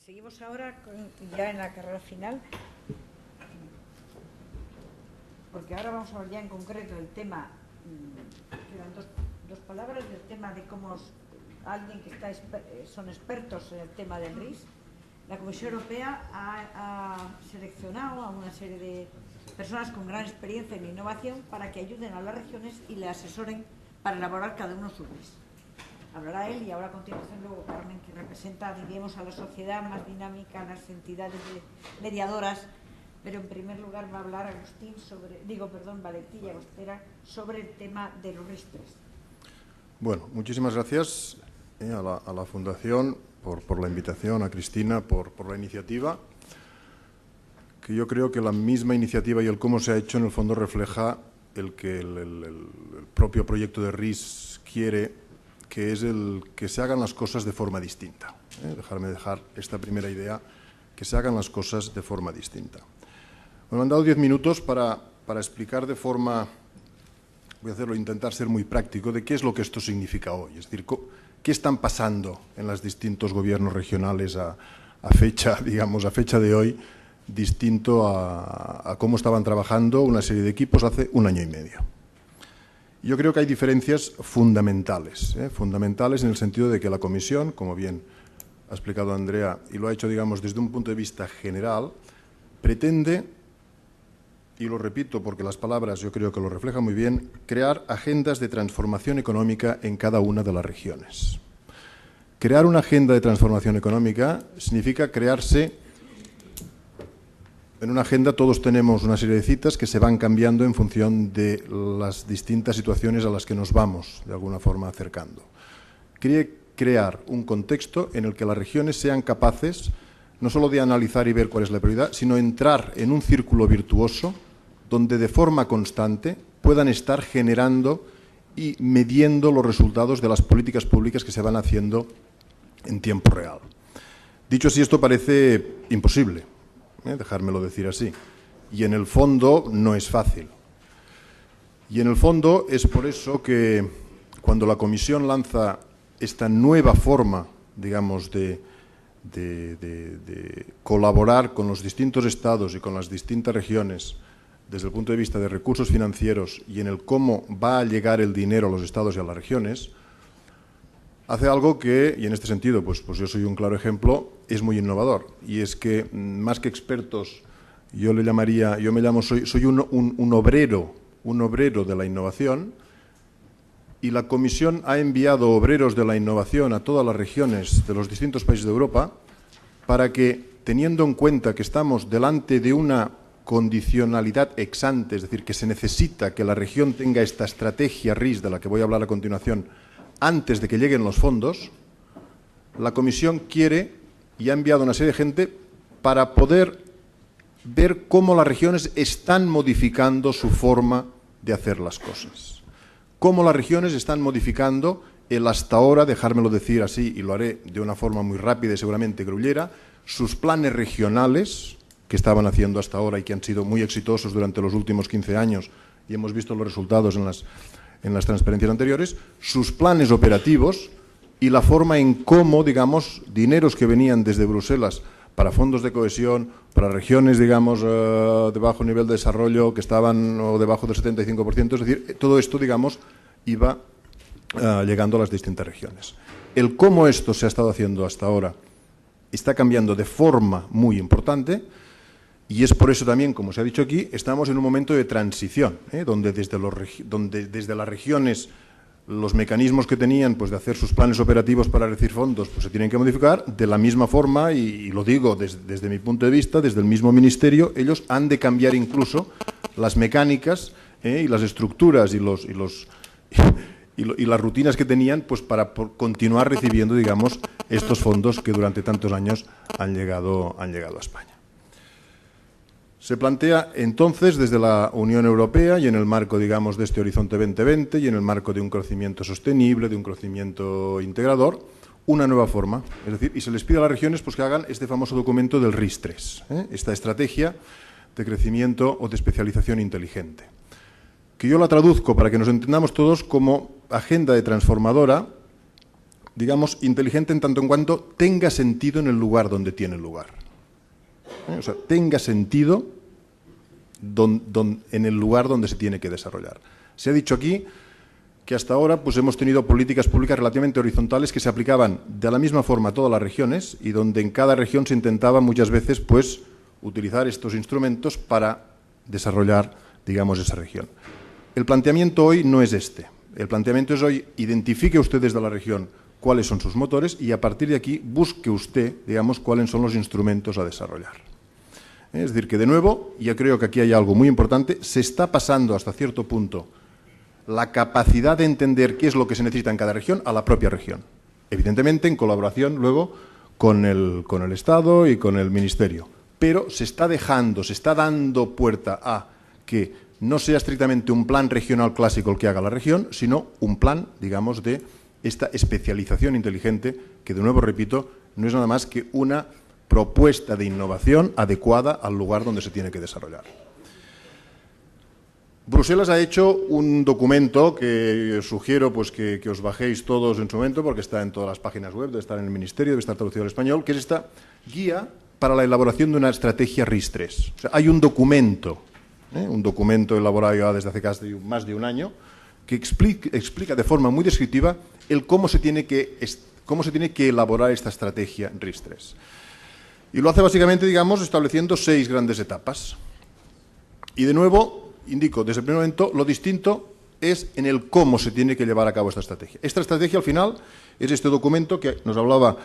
Seguimos ahora ya en la carrera final, porque ahora vamos a ver ya en concreto el tema, quedan dos palabras del tema de cómo alguien que son expertos en el tema del RIS. La Comisión Europea ha seleccionado a una serie de personas con gran experiencia en innovación para que ayuden a las regiones y le asesoren para elaborar cada uno su RIS. Hablará él y ahora a continuación luego Carmen, que representa, diríamos, a la sociedad más dinámica, a las entidades mediadoras, pero en primer lugar va a hablar Agustín Valentín Llagostera sobre el tema de los RIS 3. Bueno, muchísimas gracias a la Fundación por la invitación, a Cristina por la iniciativa, que yo creo que la misma iniciativa y el cómo se ha hecho en el fondo refleja el que el propio proyecto de RIS quiere, que es el que se hagan las cosas de forma distinta. Dejar esta primera idea, que se hagan las cosas de forma distinta. Me han dado 10 minutos para explicar de forma, voy a intentar ser muy práctico, de qué es lo que esto significa hoy. Es decir, qué están pasando en los distintos gobiernos regionales a fecha de hoy, distinto a cómo estaban trabajando una serie de equipos hace un año y medio. Yo creo que hay diferencias fundamentales en el sentido de que la Comisión, como bien ha explicado Andrea, y lo ha hecho, digamos, desde un punto de vista general, pretende, y lo repito porque las palabras yo creo que lo reflejan muy bien, crear agendas de transformación económica en cada una de las regiones. Crear una agenda de transformación económica significa crearse. En una agenda todos tenemos una serie de citas que se van cambiando en función de las distintas situaciones a las que nos vamos, de alguna forma, acercando. Quiere crear un contexto en el que las regiones sean capaces no solo de analizar y ver cuál es la prioridad, sino entrar en un círculo virtuoso donde de forma constante puedan estar generando y midiendo los resultados de las políticas públicas que se van haciendo en tiempo real. Dicho así, esto parece imposible. Dejármelo decir así, y en el fondo no es fácil. Y en el fondo es por eso que cuando la Comisión lanza esta nueva forma, digamos, de colaborar con los distintos estados y con las distintas regiones desde el punto de vista de recursos financieros y en el cómo va a llegar el dinero a los estados y a las regiones, hace algo que, y en este sentido, pues yo soy un claro ejemplo, es muy innovador. Y es que, más que expertos, soy un obrero de la innovación, y la Comisión ha enviado obreros de la innovación a todas las regiones de los distintos países de Europa para que, teniendo en cuenta que estamos delante de una condicionalidad ex ante, es decir, que se necesita que la región tenga esta estrategia RIS de la que voy a hablar a continuación, antes de que lleguen los fondos, la Comisión quiere y ha enviado una serie de gente para poder ver cómo las regiones están modificando su forma de hacer las cosas. Cómo las regiones están modificando el hasta ahora, dejármelo decir así, y lo haré de una forma muy rápida y seguramente grullera, sus planes regionales que estaban haciendo hasta ahora y que han sido muy exitosos durante los últimos 15 años, y hemos visto los resultados en las transparencias anteriores, sus planes operativos y la forma en cómo, digamos, dineros que venían desde Bruselas para fondos de cohesión, para regiones, digamos, de bajo nivel de desarrollo que estaban o debajo del 75%, es decir, todo esto, digamos, iba llegando a las distintas regiones. El cómo esto se ha estado haciendo hasta ahora está cambiando de forma muy importante. Y es por eso también, como se ha dicho aquí, estamos en un momento de transición, donde desde las regiones los mecanismos que tenían pues, de hacer sus planes operativos para recibir fondos pues, se tienen que modificar. De la misma forma, y lo digo desde mi punto de vista, desde el mismo Ministerio, ellos han de cambiar incluso las mecánicas y las estructuras y las rutinas que tenían pues, para continuar recibiendo, digamos, estos fondos que durante tantos años han llegado a España. Se plantea entonces desde la Unión Europea y en el marco, digamos, de este Horizonte 2020 y en el marco de un crecimiento sostenible, de un crecimiento integrador, una nueva forma. Es decir, y se les pide a las regiones pues, que hagan este famoso documento del RIS 3, esta estrategia de crecimiento o de especialización inteligente, que yo la traduzco para que nos entendamos todos como agenda de transformadora digamos, inteligente en tanto en cuanto tenga sentido en el lugar donde tiene lugar. O sea, tenga sentido en el lugar donde se tiene que desarrollar. Se ha dicho aquí que hasta ahora pues, hemos tenido políticas públicas relativamente horizontales que se aplicaban de la misma forma a todas las regiones y donde en cada región se intentaba muchas veces pues, utilizar estos instrumentos para desarrollar, digamos, esa región. El planteamiento hoy no es este. El planteamiento es hoy, identifique usted desde la región cuáles son sus motores y a partir de aquí busque usted, digamos, cuáles son los instrumentos a desarrollar. Es decir, que de nuevo, yo creo que aquí hay algo muy importante, se está pasando hasta cierto punto la capacidad de entender qué es lo que se necesita en cada región a la propia región. Evidentemente, en colaboración luego con el Estado y con el Ministerio. Pero se está dando puerta a que no sea estrictamente un plan regional clásico el que haga la región, sino un plan, digamos, de esta especialización inteligente, que de nuevo repito, no es nada más que una propuesta de innovación adecuada al lugar donde se tiene que desarrollar. Bruselas ha hecho un documento que sugiero pues, que os bajéis todos en su momento, porque está en todas las páginas web, debe estar en el Ministerio, debe estar traducido al español, que es esta guía para la elaboración de una estrategia RIS3. O sea, hay un documento elaborado ya desde hace casi más de un año, que explica de forma muy descriptiva el cómo se tiene que elaborar esta estrategia RIS3. Y lo hace básicamente, digamos, estableciendo 6 grandes etapas. Y de nuevo, indico, desde el primer momento, lo distinto es en el cómo se tiene que llevar a cabo esta estrategia. Esta estrategia, al final, es este documento que nos hablaba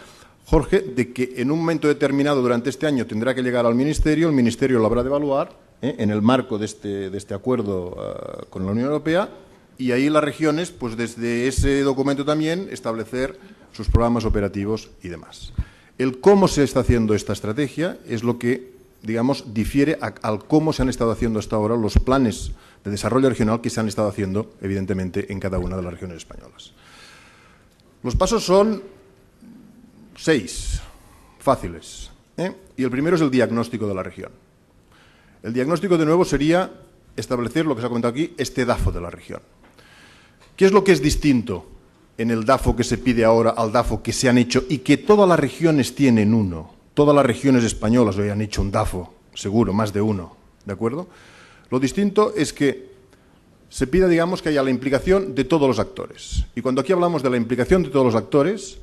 Jorge, de que en un momento determinado durante este año tendrá que llegar al Ministerio, el Ministerio lo habrá de evaluar en el marco de este acuerdo con la Unión Europea, y ahí las regiones, pues desde ese documento también, establecer sus programas operativos y demás. El cómo se está haciendo esta estrategia es lo que, digamos, difiere al cómo se han estado haciendo hasta ahora los planes de desarrollo regional que se han estado haciendo, evidentemente, en cada una de las regiones españolas. Los pasos son 6, fáciles, y el primero es el diagnóstico de la región. El diagnóstico, de nuevo, sería establecer lo que se ha comentado aquí, este DAFO de la región. ¿Qué es lo que es distinto en el DAFO que se pide ahora al DAFO que se han hecho y que todas las regiones tienen uno? Todas las regiones españolas hoy han hecho un DAFO, seguro, más de uno, ¿de acuerdo? Lo distinto es que se pida, digamos, que haya la implicación de todos los actores. Y cuando aquí hablamos de la implicación de todos los actores,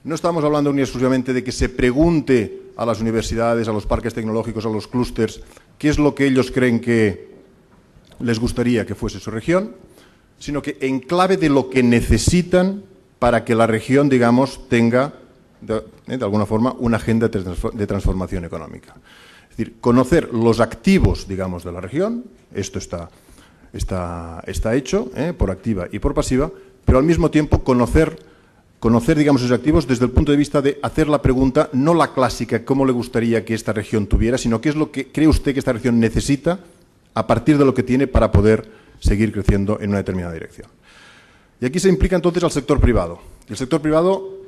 no estamos hablando ni exclusivamente de que se pregunte a las universidades, a los parques tecnológicos, a los clústeres, qué es lo que ellos creen que les gustaría que fuese su región, sino que en clave de lo que necesitan para que la región, digamos, tenga, de alguna forma, una agenda de transformación económica. Es decir, conocer los activos, digamos, de la región, esto está hecho por activa y por pasiva, pero al mismo tiempo conocer, digamos, esos activos desde el punto de vista de hacer la pregunta, no la clásica, cómo le gustaría que esta región tuviera, sino qué es lo que cree usted que esta región necesita a partir de lo que tiene para poder seguir creciendo en una determinada dirección. Y aquí se implica entonces al sector privado. El sector privado,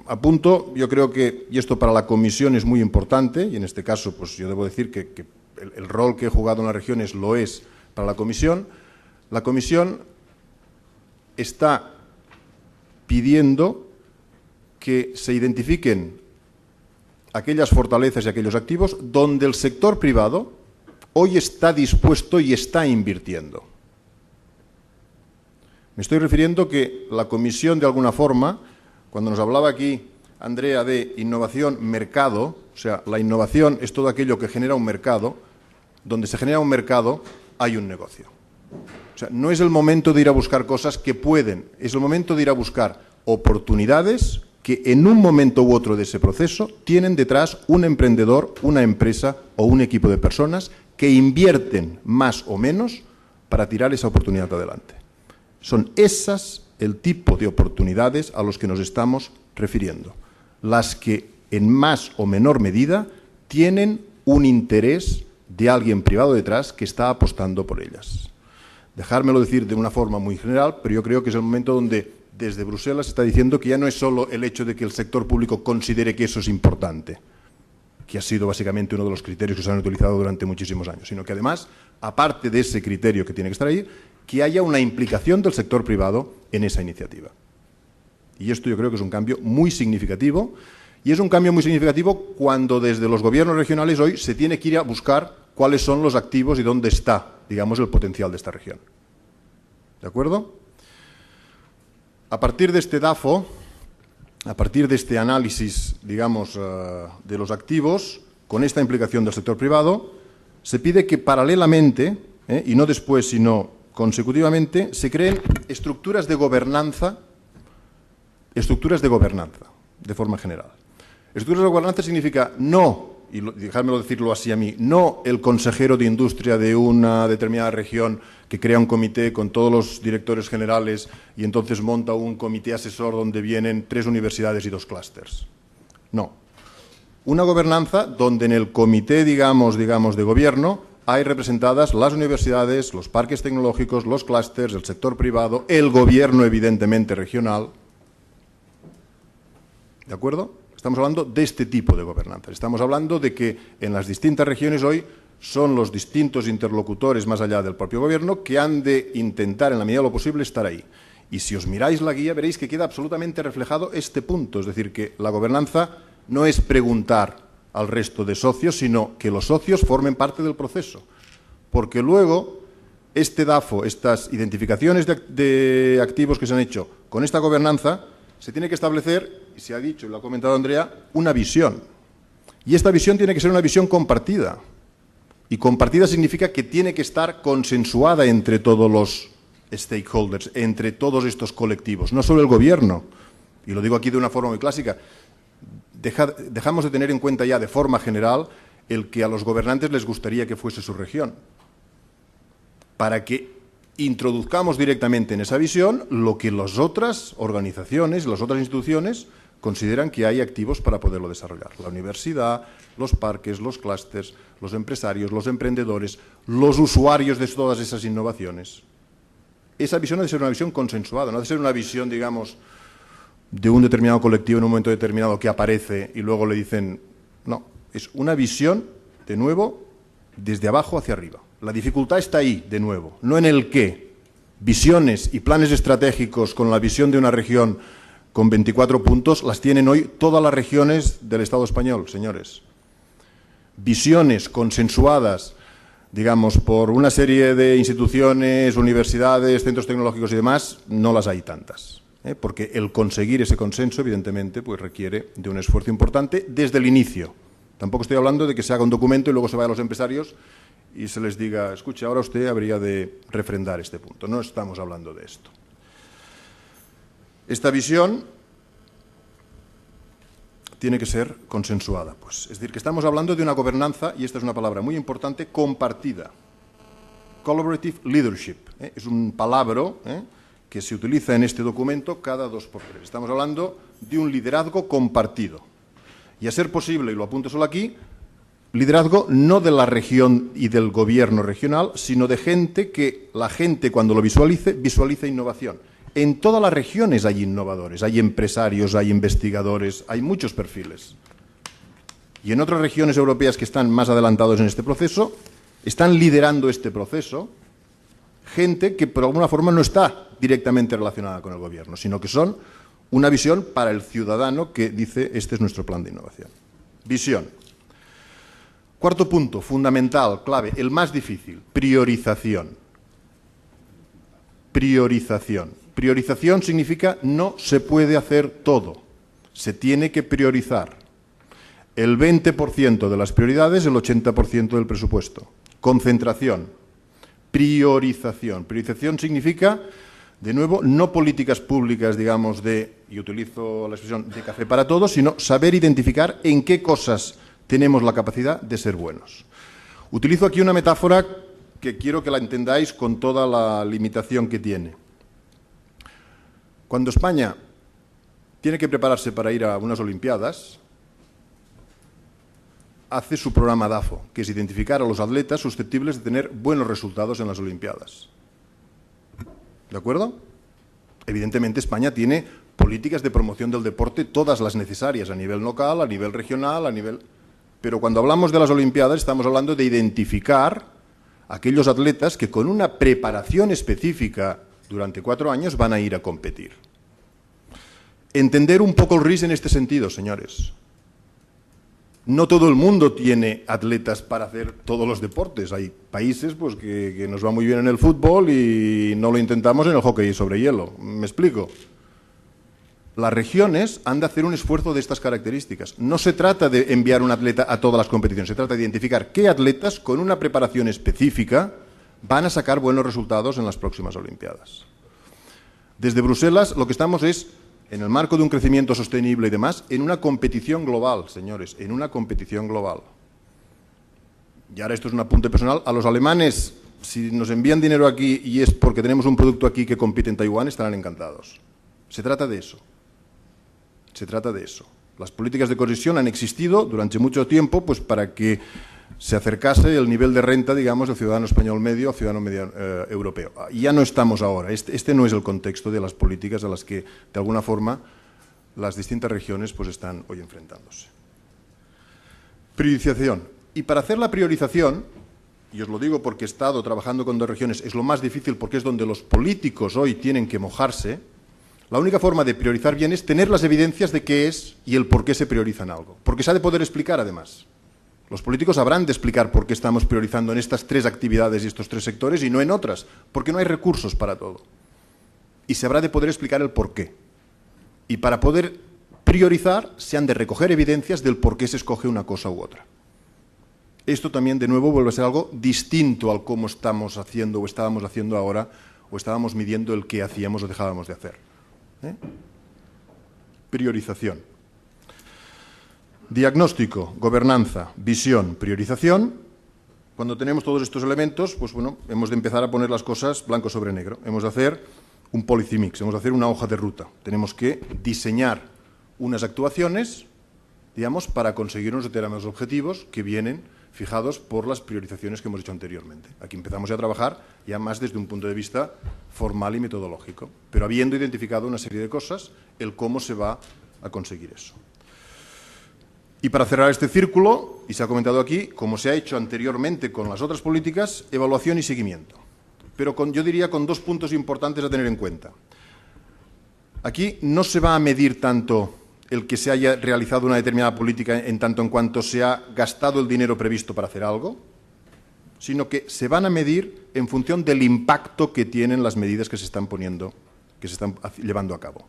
apunto, yo creo que, y esto para la Comisión es muy importante, y en este caso pues yo debo decir que el rol que he jugado en las regiones lo es para la Comisión está pidiendo que se identifiquen aquellas fortalezas y aquellos activos donde el sector privado hoy está dispuesto y está invirtiendo. Me estoy refiriendo que la Comisión, de alguna forma, cuando nos hablaba aquí Andrea de innovación-mercado, o sea, la innovación es todo aquello que genera un mercado, donde se genera un mercado hay un negocio. O sea, no es el momento de ir a buscar cosas que pueden, es el momento de ir a buscar oportunidades que en un momento u otro de ese proceso tienen detrás un emprendedor, una empresa o un equipo de personas que invierten más o menos para tirar esa oportunidad adelante. Son esas el tipo de oportunidades a los que nos estamos refiriendo, las que en más o menor medida tienen un interés de alguien privado detrás que está apostando por ellas. Dejármelo decir de una forma muy general, pero yo creo que es el momento donde desde Bruselas se está diciendo que ya no es solo el hecho de que el sector público considere que eso es importante, que ha sido básicamente uno de los criterios que se han utilizado durante muchísimos años, sino que además, aparte de ese criterio que tiene que estar ahí, que haya una implicación del sector privado en esa iniciativa. Y esto yo creo que es un cambio muy significativo, y es un cambio muy significativo cuando desde los gobiernos regionales hoy se tiene que ir a buscar cuáles son los activos y dónde está, digamos, el potencial de esta región. ¿De acuerdo? A partir de este DAFO, a partir de este análisis, digamos, de los activos, con esta implicación del sector privado, se pide que paralelamente, y no después, sino consecutivamente, se creen estructuras de gobernanza, de forma general. Estructuras de gobernanza significa no, y dejádmelo decirlo así a mí, no el consejero de industria de una determinada región que crea un comité con todos los directores generales y entonces monta un comité asesor donde vienen 3 universidades y 2 clústeres. No. Una gobernanza donde en el comité, digamos, de gobierno hay representadas las universidades, los parques tecnológicos, los clústeres, el sector privado, el gobierno evidentemente regional. ¿De acuerdo? Estamos hablando de este tipo de gobernanza. Estamos hablando de que en las distintas regiones hoy son los distintos interlocutores más allá del propio gobierno que han de intentar en la medida de lo posible estar ahí. Y si os miráis la guía veréis que queda absolutamente reflejado este punto, es decir, que la gobernanza no es preguntar al resto de socios, sino que los socios formen parte del proceso. Porque luego este DAFO, estas identificaciones de activos que se han hecho con esta gobernanza, se tiene que establecer, y se ha dicho y lo ha comentado Andrea, una visión. Y esta visión tiene que ser una visión compartida. Y compartida significa que tiene que estar consensuada entre todos los stakeholders, entre todos estos colectivos, no solo el gobierno. Y lo digo aquí de una forma muy clásica. Dejamos de tener en cuenta ya de forma general el que a los gobernantes les gustaría que fuese su región. Para que introduzcamos directamente en esa visión lo que las otras organizaciones, las otras instituciones consideran que hay activos para poderlo desarrollar. La universidad, los parques, los clústeres, los empresarios, los emprendedores, los usuarios de todas esas innovaciones. Esa visión ha de ser una visión consensuada, no ha de ser una visión, digamos, de un determinado colectivo en un momento determinado que aparece y luego le dicen, no, es una visión, de nuevo, desde abajo hacia arriba. La dificultad está ahí, de nuevo, no en el qué. Visiones y planes estratégicos con la visión de una región con 24 puntos las tienen hoy todas las regiones del Estado español, señores. Visiones consensuadas, digamos, por una serie de instituciones, universidades, centros tecnológicos y demás, no las hay tantas. Porque el conseguir ese consenso, evidentemente, pues requiere de un esfuerzo importante desde el inicio. Tampoco estoy hablando de que se haga un documento y luego se vaya a los empresarios y se les diga, escuche, ahora usted habría de refrendar este punto. No estamos hablando de esto. Esta visión tiene que ser consensuada, pues. Es decir, que estamos hablando de una gobernanza, y esta es una palabra muy importante, compartida. Collaborative leadership. Es un palabra que se utiliza en este documento cada 2 por 3. Estamos hablando de un liderazgo compartido. Y a ser posible, y lo apunto solo aquí, liderazgo no de la región y del gobierno regional, sino de gente que la gente cuando lo visualice innovación. En todas las regiones hay innovadores, hay empresarios, hay investigadores, hay muchos perfiles. Y en otras regiones europeas que están más adelantados en este proceso, están liderando este proceso gente que por alguna forma no está directamente relacionada con el gobierno, sino que son una visión para el ciudadano que dice, este es nuestro plan de innovación. Visión. Cuarto punto, fundamental, clave, el más difícil, priorización. Priorización. Priorización significa no se puede hacer todo, se tiene que priorizar. El 20% de las prioridades, el 80% del presupuesto. Concentración. Priorización. Priorización significa, de nuevo, no políticas públicas, digamos, y utilizo la expresión de café para todos, sino saber identificar en qué cosas tenemos la capacidad de ser buenos. Utilizo aquí una metáfora que quiero que la entendáis con toda la limitación que tiene. Cuando España tiene que prepararse para ir a unas Olimpiadas, hace su programa DAFO, que es identificar a los atletas susceptibles de tener buenos resultados en las Olimpiadas. ¿De acuerdo? Evidentemente España tiene políticas de promoción del deporte, todas las necesarias a nivel local, a nivel regional, a nivel... Pero cuando hablamos de las Olimpiadas estamos hablando de identificar a aquellos atletas que con una preparación específica durante 4 años van a ir a competir. Entender un poco el RIS en este sentido, señores. No todo el mundo tiene atletas para hacer todos los deportes. Hay países pues, que nos va muy bien en el fútbol y no lo intentamos en el hockey sobre hielo. ¿Me explico? Las regiones han de hacer un esfuerzo de estas características. No se trata de enviar un atleta a todas las competiciones, se trata de identificar qué atletas con una preparación específica van a sacar buenos resultados en las próximas Olimpiadas. Desde Bruselas lo que estamos es, en el marco de un crecimiento sostenible y demás, en una competición global, señores, en una competición global. Y ahora esto es un apunte personal. A los alemanes, si nos envían dinero aquí y es porque tenemos un producto aquí que compite en Taiwán, estarán encantados. Se trata de eso. Se trata de eso. Las políticas de cohesión han existido durante mucho tiempo pues para que se acercase el nivel de renta, digamos, del ciudadano español medio al ciudadano medio, europeo. Y ya no estamos ahora. Este no es el contexto de las políticas a las que, de alguna forma, las distintas regiones pues, están hoy enfrentándose. Priorización. Y para hacer la priorización, y os lo digo porque he estado trabajando con 2 regiones, es lo más difícil porque es donde los políticos hoy tienen que mojarse. La única forma de priorizar bien es tener las evidencias de qué es y el por qué se priorizan algo. Porque se ha de poder explicar, además. Los políticos habrán de explicar por qué estamos priorizando en estas 3 actividades y estos 3 sectores y no en otras, porque no hay recursos para todo. Y se habrá de poder explicar el por qué. Y para poder priorizar se han de recoger evidencias del por qué se escoge una cosa u otra. Esto también, de nuevo, vuelve a ser algo distinto al cómo estamos haciendo o estábamos haciendo ahora o estábamos midiendo el qué hacíamos o dejábamos de hacer. Priorización. Diagnóstico, gobernanza, visión, priorización. Cuando tenemos todos estos elementos, pues bueno, hemos de empezar a poner las cosas blanco sobre negro. Hemos de hacer un policy mix, hemos de hacer una hoja de ruta. Tenemos que diseñar unas actuaciones, digamos, para conseguir unos determinados objetivos que vienen fijados por las priorizaciones que hemos hecho anteriormente. Aquí empezamos ya a trabajar ya más desde un punto de vista formal y metodológico, pero habiendo identificado una serie de cosas, el cómo se va a conseguir eso. Y para cerrar este círculo, y se ha comentado aquí, como se ha hecho anteriormente con las otras políticas, evaluación y seguimiento. Pero yo diría con 2 puntos importantes a tener en cuenta. Aquí no se va a medir tanto el que se haya realizado una determinada política en tanto en cuanto se ha gastado el dinero previsto para hacer algo, sino que se van a medir en función del impacto que tienen las medidas que se están poniendo, que se están llevando a cabo.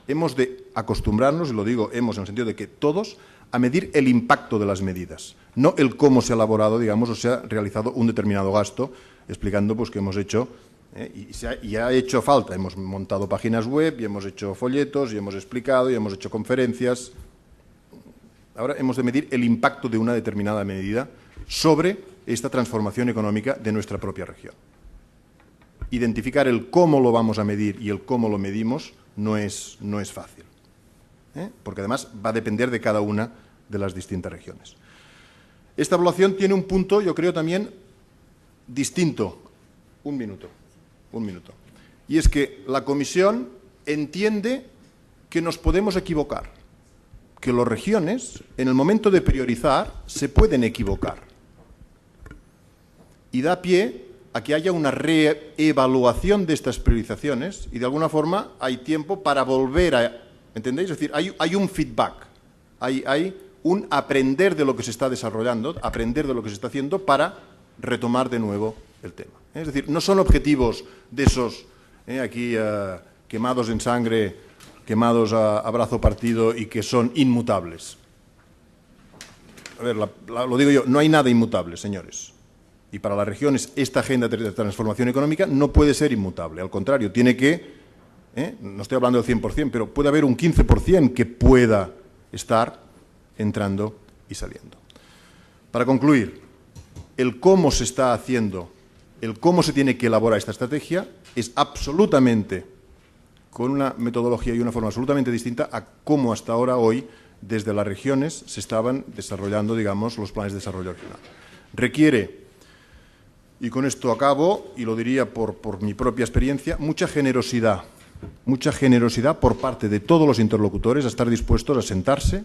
Hemos de acostumbrarnos, y lo digo hemos en el sentido de que todos, a medir el impacto de las medidas, no el cómo se ha elaborado, digamos, o se ha realizado un determinado gasto, explicando pues que hemos hecho, y ha hecho falta, hemos montado páginas web, y hemos hecho folletos, y hemos explicado, y hemos hecho conferencias. Ahora hemos de medir el impacto de una determinada medida sobre esta transformación económica de nuestra propia región. Identificar el cómo lo vamos a medir y el cómo lo medimos no es fácil, porque además va a depender de cada una de las distintas regiones. Esta evaluación tiene un punto, yo creo, también distinto. Un minuto. Y es que la Comisión entiende que nos podemos equivocar, que las regiones, en el momento de priorizar, se pueden equivocar. Y da pie a que haya una reevaluación de estas priorizaciones y, de alguna forma, hay tiempo para volver a... ¿Entendéis? Es decir, hay un feedback, hay un aprender de lo que se está desarrollando, aprender de lo que se está haciendo para retomar de nuevo el tema. Es decir, no son objetivos de esos aquí quemados en sangre, quemados a brazo partido y que son inmutables. A ver, lo digo yo, no hay nada inmutable, señores. Y para las regiones esta agenda de transformación económica no puede ser inmutable. Al contrario, tiene que, no estoy hablando del 100%, pero puede haber un 15% que pueda estar entrando y saliendo. Para concluir, el cómo se está haciendo, el cómo se tiene que elaborar esta estrategia es absolutamente, con una metodología y una forma absolutamente distinta a cómo hasta ahora, hoy, desde las regiones se estaban desarrollando, digamos, los planes de desarrollo regional. Requiere, y con esto acabo, y lo diría por mi propia experiencia, mucha generosidad por parte de todos los interlocutores a estar dispuestos a sentarse,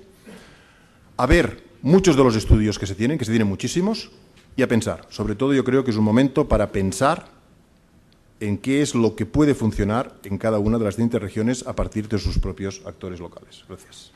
a ver muchos de los estudios que se tienen muchísimos, y a pensar. Sobre todo yo creo que es un momento para pensar en qué es lo que puede funcionar en cada una de las distintas regiones a partir de sus propios actores locales. Gracias.